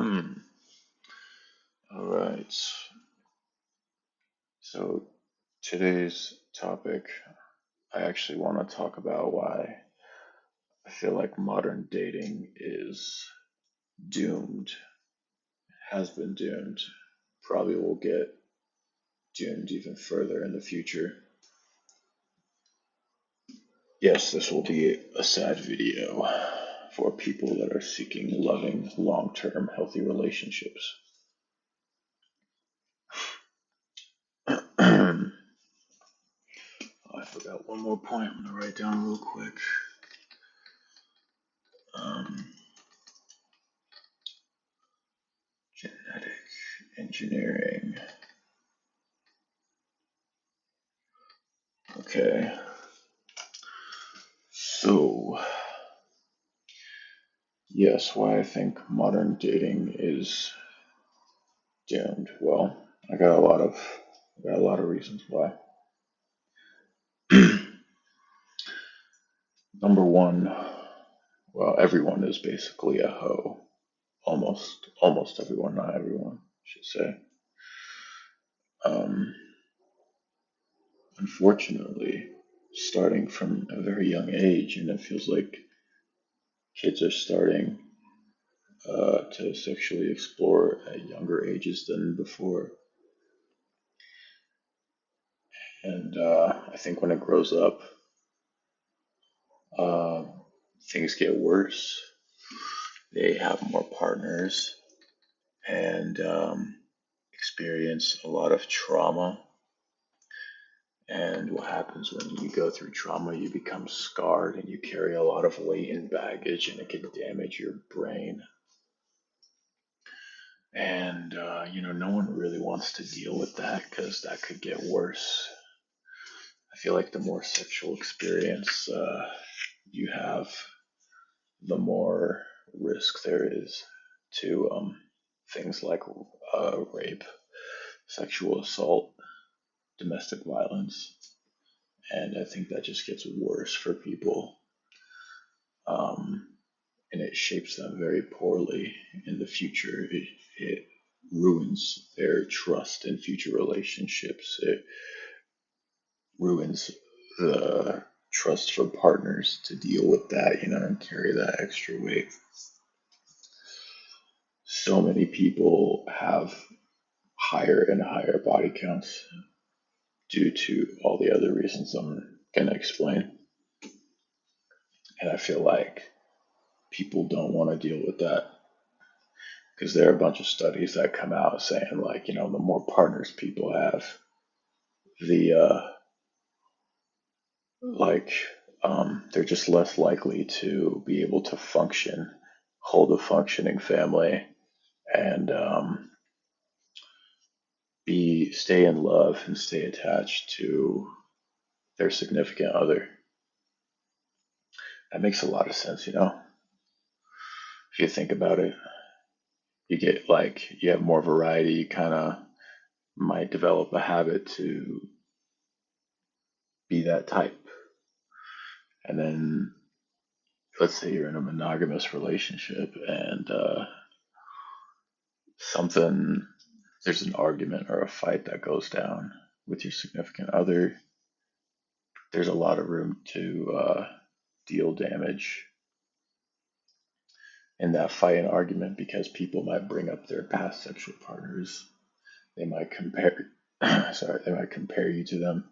All right. So today's topic, I actually want to talk about why I feel like modern dating is doomed, has been doomed, probably will get doomed even further in the future. Yes, this will be a sad video for people that are seeking loving, long-term, healthy relationships. I forgot one more point I'm gonna write down real quick. Um, Genetic engineering. Okay. So, yes, why I think modern dating is doomed. Well, I got a lot of reasons why. Number one, well, everyone is basically a hoe. Almost everyone, not everyone, I should say. Um, Unfortunately, starting from a very young age, and it feels like kids are starting to sexually explore at younger ages than before. And I think when it grows up, uh, things get worse. They have more partners and experience a lot of trauma. And what happens when you go through trauma, you become scarred and you carry a lot of weight and baggage, and it can damage your brain. And, no one really wants to deal with that because that could get worse. I feel like the more sexual experience you have, the more risk there is to things like rape, sexual assault, domestic violence. And I think that just gets worse for people. Um, and it shapes them very poorly in the future. It ruins their trust in future relationships. It ruins the trust for partners to deal with that, and carry that extra weight. So many people have higher and higher body counts due to all the other reasons I'm going to explain. And I feel like people don't want to deal with that because there are a bunch of studies that come out saying, like, the more partners people have, the, like, they're just less likely to be able to function, hold a functioning family, and stay in love and stay attached to their significant other. That makes a lot of sense. If you think about it, you have more variety, you kind of might develop a habit to be that type. And then let's say you're in a monogamous relationship and something, there's an argument or a fight that goes down with your significant other. There's a lot of room to deal damage in that fight and argument because people might bring up their past sexual partners. They might compare, sorry, they might compare you to them,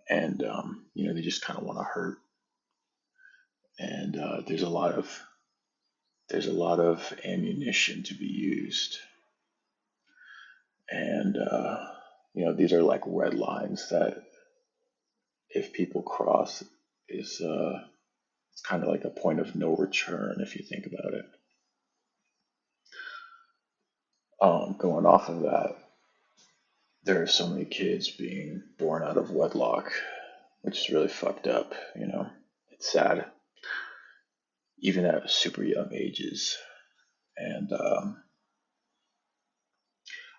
and they just kind of want to hurt. And there's a lot of ammunition to be used, and these are like red lines that if people cross is it's kind of like a point of no return if you think about it. Going off of that, there are so many kids being born out of wedlock, which is really fucked up. It's sad, even at super young ages. And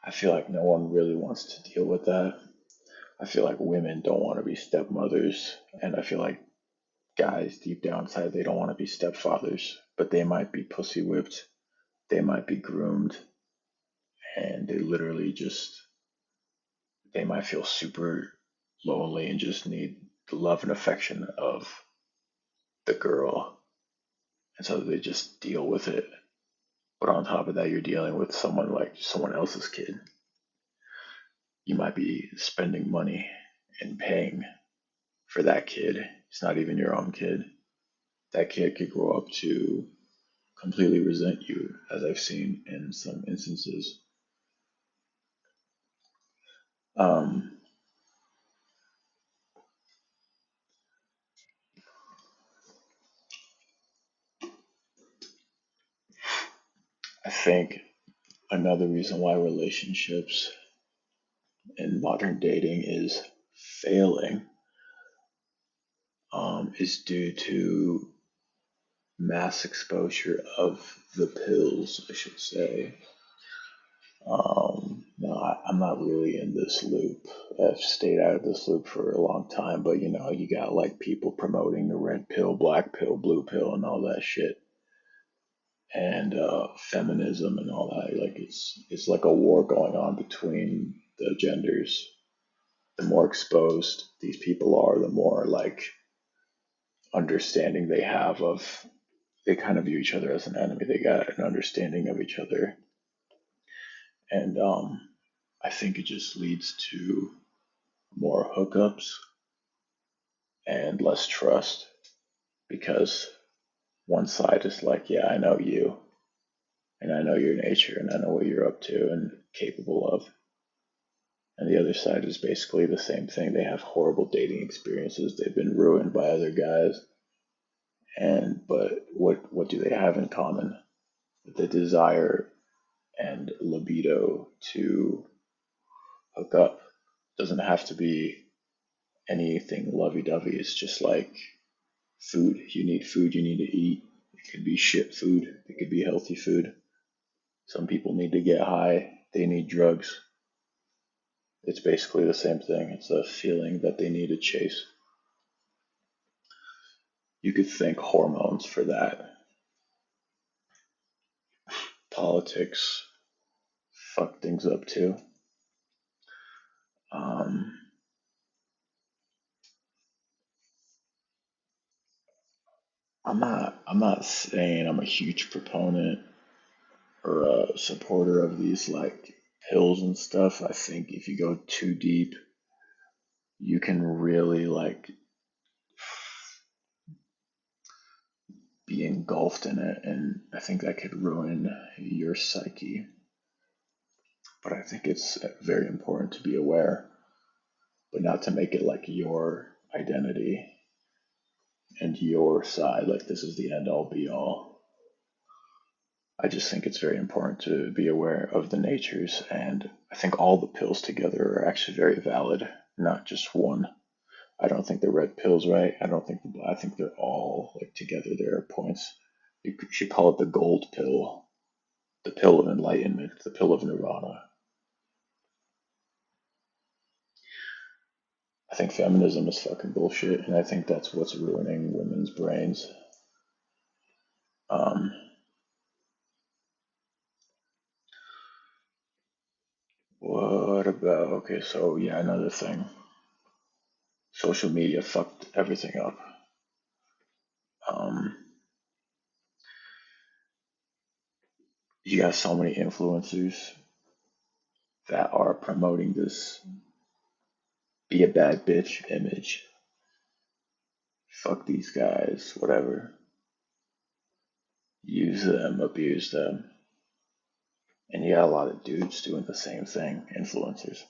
I feel like no one really wants to deal with that. I feel like women don't want to be stepmothers, and I feel like guys deep down inside they don't want to be stepfathers, but they might be pussy whipped. they might be groomed and they might feel super lonely and just need the love and affection of the girl. And so they just deal with it. But on top of that, you're dealing with someone like someone else's kid. You might be spending money and paying for that kid. It's not even your own kid. That kid could grow up to completely resent you, as I've seen in some instances. Um, I think another reason why relationships and modern dating is failing is due to mass exposure of the pills, I should say. No, I'm not really in this loop. I've stayed out of this loop for a long time, but you got like people promoting the red pill, black pill, blue pill, and all that shit, and feminism and all that. Like it's like a war going on between the genders. The more exposed these people are, the more like understanding they have of they kind of view each other as an enemy. They got an understanding of each other, and I think it just leads to more hookups and less trust because one side is like, yeah, I know you, and I know your nature, and I know what you're up to and capable of. And the other side is basically the same thing. They have horrible dating experiences. They've been ruined by other guys. And but what do they have in common? The desire and libido to hook up. Doesn't have to be anything lovey-dovey. It's just like food. You need food, you need to eat. It could be shit food. It could be healthy food. Some people need to get high. They need drugs. It's basically the same thing. It's a feeling that they need to chase. You could thank hormones for that. Politics fuck things up too. Um, I'm not saying I'm a huge proponent or a supporter of these like pills and stuff. I think if you go too deep, you can really like be engulfed in it, and I think that could ruin your psyche. But I think it's very important to be aware, but not to make it like your identity and your side, like this is the end all be all. I just think it's very important to be aware of the natures, and I think all the pills together are actually very valid, not just one. I don't think the red pill's right. I don't think I think they're all like together. There are points. You should call it the gold pill, the pill of enlightenment, the pill of nirvana. I think feminism is fucking bullshit, and I think that's what's ruining women's brains. Um, what about okay? So yeah, another thing. Social media fucked everything up. Um, you got so many influencers that are promoting this be a bad bitch image. Fuck these guys, whatever. Use them, abuse them. And you got a lot of dudes doing the same thing, influencers.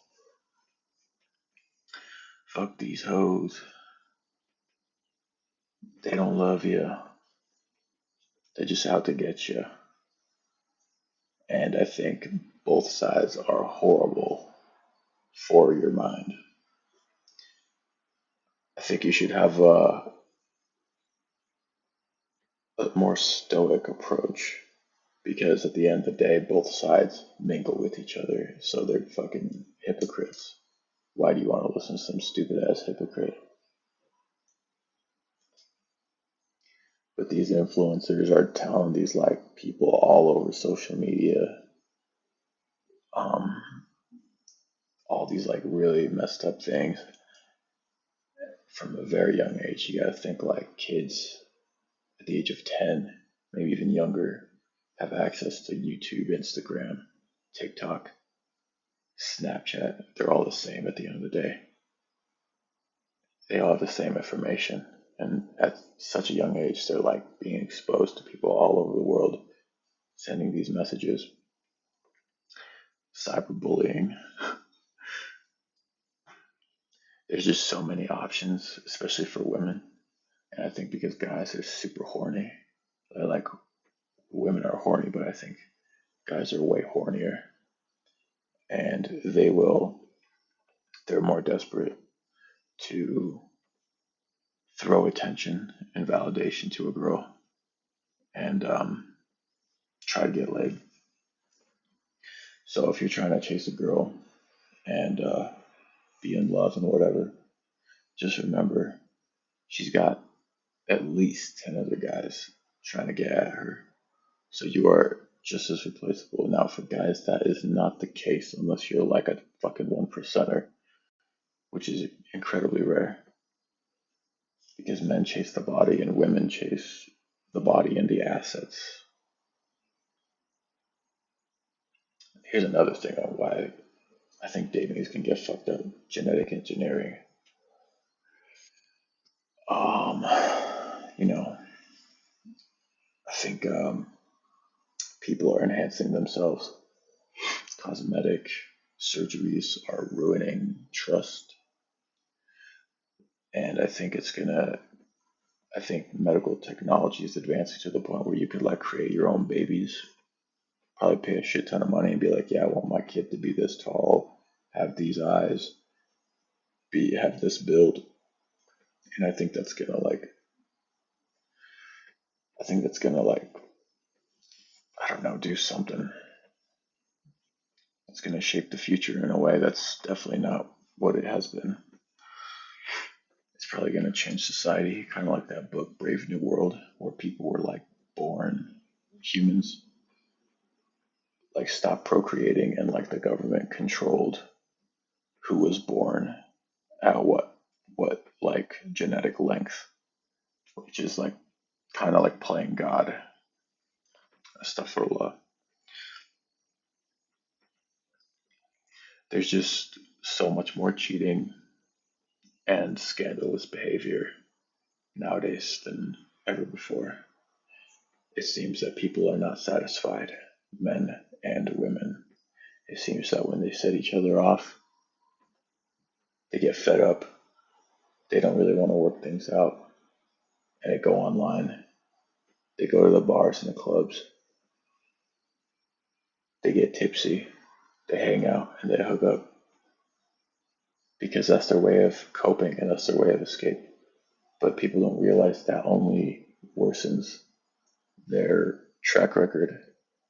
Fuck these hoes. They don't love you. They're just out to get you. And I think both sides are horrible for your mind. I think you should have a more stoic approach because at the end of the day, both sides mingle with each other, so they're fucking hypocrites. Why do you want to listen to some stupid ass hypocrite? but these influencers are telling these like people all over social media, um, all these like really messed up things from a very young age. You gotta think like kids at the age of 10, maybe even younger, have access to YouTube, Instagram, TikTok, Snapchat. They're all the same at the end of the day. They all have the same information. And at such a young age, they're like being exposed to people all over the world, sending these messages, cyberbullying. There's just so many options, especially for women. And I think because guys are super horny, like women are horny, but I think guys are way hornier, and they're more desperate to throw attention and validation to a girl and try to get laid. So if you're trying to chase a girl and be in love and whatever, just remember she's got at least 10 other guys trying to get at her. So you are just as replaceable. Now, for guys, that is not the case unless you're like a fucking one percenter, which is incredibly rare because men chase the body and women chase the body and the assets. Here's another thing on why I think dating is gonna get fucked up: genetic engineering. Um, you know, I think people are enhancing themselves. Cosmetic surgeries are ruining trust, and I think medical technology is advancing to the point where you could like create your own babies, probably pay a shit ton of money and be like, yeah, I want my kid to be this tall, have these eyes, have this build, and I think that's gonna like, I don't know, do something. It's gonna shape the future in a way that's definitely not what it has been. It's probably gonna change society, kind of like that book Brave New World, where people were like born humans, like stopped procreating, and like the government controlled who was born at what like genetic length, which is like kind of like playing God. Astaghfirullah. There's just so much more cheating and scandalous behavior nowadays than ever before. It seems that people are not satisfied, men and women. It seems that when they set each other off, they get fed up. They don't really want to work things out, and they go online. They go to the bars and the clubs. They get tipsy. They hang out and they hook up because that's their way of coping and that's their way of escape. But people don't realize that only worsens their track record,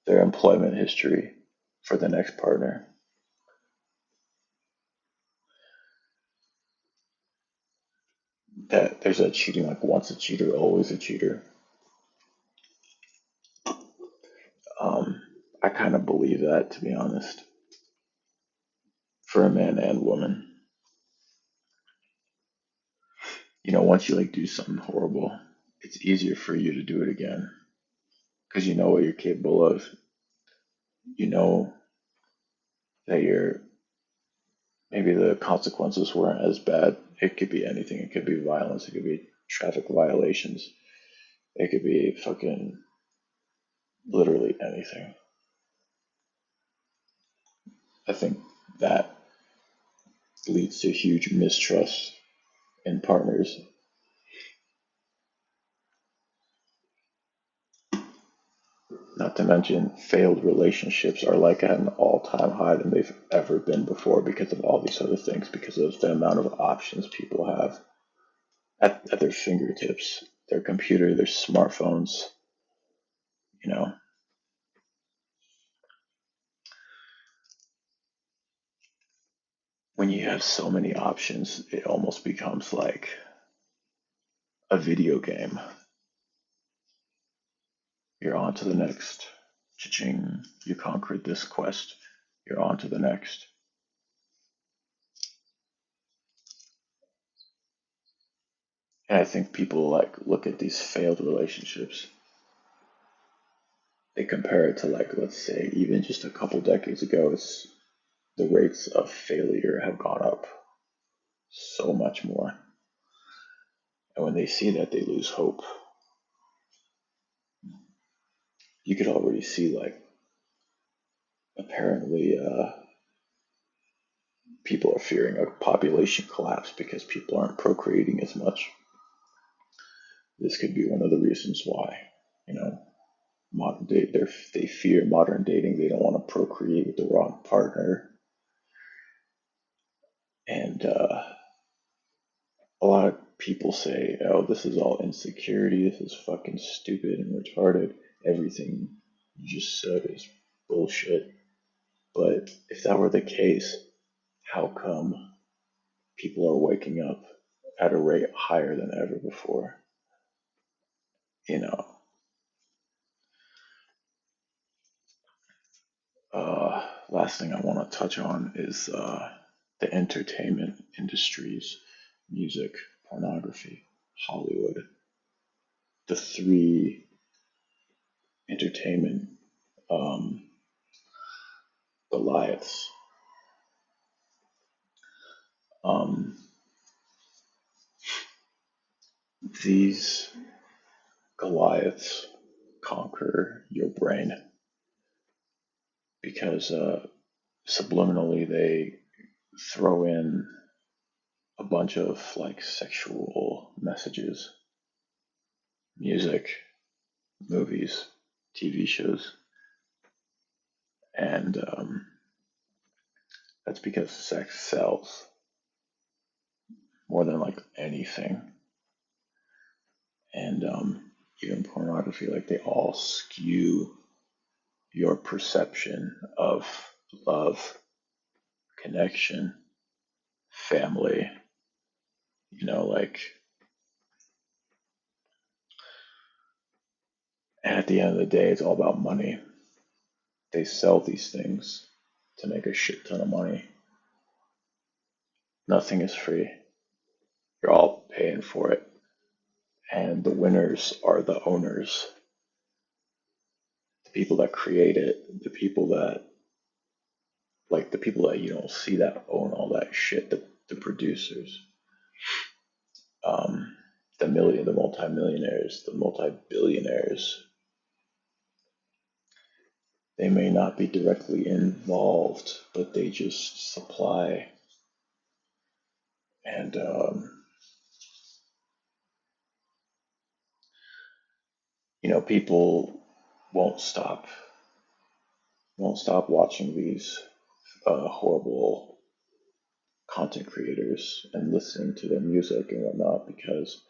their employment history for the next partner. That there's that cheating, like once a cheater, always a cheater. Um, I kind of believe that, to be honest, for a man and woman. Once you like do something horrible, it's easier for you to do it again because you know what you're capable of. You know that maybe the consequences weren't as bad. It could be anything. It could be violence. It could be traffic violations. It could be fucking literally anything. I think that leads to huge mistrust in partners. Not to mention, failed relationships are like at an all-time high than they've ever been before because of all these other things, because of the amount of options people have at their fingertips, their computer, their smartphones. You know, when you have so many options, it almost becomes like a video game. You're on to the next. Cha-ching, you conquered this quest. You're on to the next. And I think people like look at these failed relationships. They compare it to, like, let's say even just a couple decades ago, the rates of failure have gone up so much more. And when they see that, they lose hope. You could already see, like, apparently people are fearing a population collapse because people aren't procreating as much. This could be one of the reasons why. You know, they fear modern dating. They don't want to procreate with the wrong partner, and a lot of people say, "Oh, this is all insecurity. This is fucking stupid and retarded. Everything you just said is bullshit." But if that were the case, how come people are waking up at a rate higher than ever before? You know, last thing I want to touch on is the entertainment industries, music, pornography, Hollywood. The three entertainment um, Goliaths. Um, these Goliaths conquer your brain because subliminally they throw in a bunch of like sexual messages, music, movies, TV shows, and that's because sex sells more than like anything. And even pornography, like they all skew your perception of love, connection, family, like, and at the end of the day, it's all about money. They sell these things to make a shit ton of money. Nothing is free. You're all paying for it. And the winners are the owners, the people that create it, the people that you don't see that own all that shit, the producers, um, the multimillionaires, the multi-billionaires. They may not be directly involved, but they just supply. And people won't stop won't stop watching these horrible content creators and listening to their music and whatnot because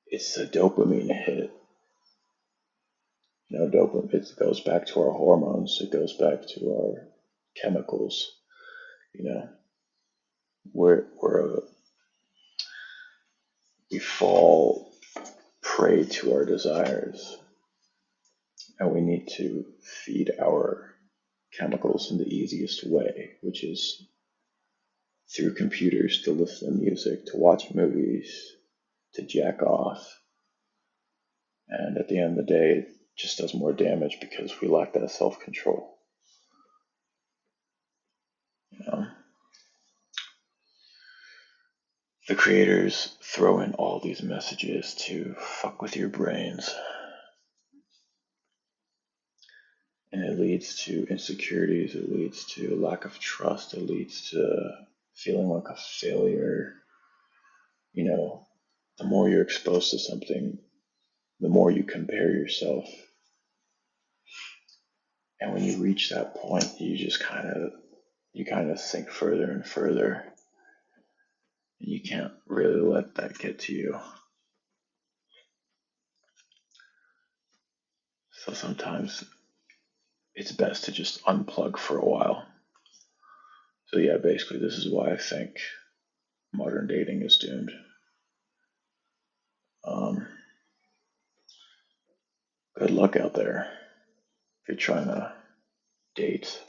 it's a dopamine hit. Dopamine, it goes back to our hormones. It goes back to our chemicals. You know, we're we fall prey to our desires, and we need to feed our chemicals in the easiest way, which is through computers to listen to music, to watch movies, to jack off. And at the end of the day, it just does more damage because we lack that self control. You know? The creators throw in all these messages to fuck with your brains. And it leads to insecurities, it leads to lack of trust, it leads to feeling like a failure. The more you're exposed to something, the more you compare yourself. And when you reach that point, you kind of sink further and further. And you can't really let that get to you. So sometimes it's best to just unplug for a while. So yeah, basically this is why I think modern dating is doomed. Um, good luck out there if you're trying to date.